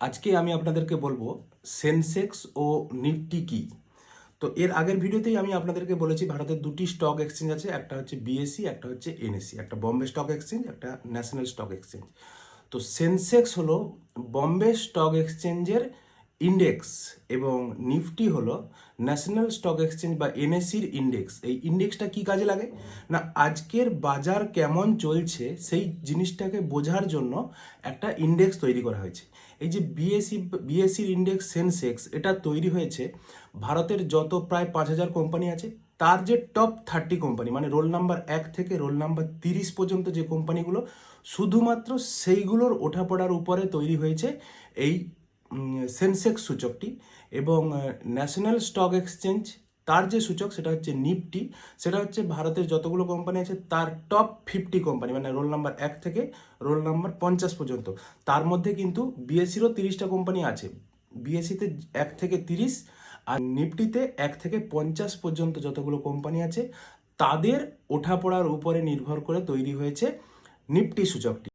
আজকে আমি আপনাদেরকে বলবো সেনসেক্স ও নিফটি কি। তো এর আগের ভিডিওতেই আমি আপনাদেরকে বলেছি ভারতের দুটি স্টক এক্সচেঞ্জ আছে, একটা হচ্ছে বিএসসি, একটা হচ্ছে এনএসসি, একটা বম্বে স্টক এক্সচেঞ্জ, একটা ন্যাশনাল স্টক এক্সচেঞ্জ। তো সেনসেক্স হলো বম্বে স্টক এক্সচেঞ্জের ইন্ডেক্স এবং নিফটি হলো ন্যাশনাল স্টক এক্সচেঞ্জ বা এনএসসির ইন্ডেক্স। এই ইন্ডেক্সটা কি কাজে লাগে না, আজকের বাজার কেমন চলছে সেই জিনিসটাকে বোঝার জন্য একটা ইন্ডেক্স তৈরি করা হয়েছে। এই যে বিএসসির ইন্ডেক্স সেনসেক্স, এটা তৈরি হয়েছে ভারতের যত প্রায় 5,000 কোম্পানি আছে তার যে টপ 30 কোম্পানি, মানে রোল নাম্বার 1 থেকে রোল নাম্বার 30 পর্যন্ত যে কোম্পানিগুলো, শুধুমাত্র সেইগুলোর ওঠাপড়ার উপরে তৈরি হয়েছে এই সেনসেক্স সূচকটি। এবং ন্যাশনাল স্টক এক্সচেঞ্জ তার যে সূচক সেটা হচ্ছে নিফটি, সেটা হচ্ছে ভারতের যতগুলো কোম্পানি আছে তার টপ 50 কোম্পানি, মানে রোল নাম্বার 1 থেকে রোল নাম্বার 50 পর্যন্ত। তার মধ্যে কিন্তু বিএসসিরও 30টা কোম্পানি আছে, বিএসসিতে 1 থেকে 30 আর নিফটিতে 1 থেকে 50 পর্যন্ত যতগুলো কোম্পানি আছে তাদের ওঠাপড়ার উপরে নির্ভর করে তৈরি হয়েছে নিফটি সূচকটি।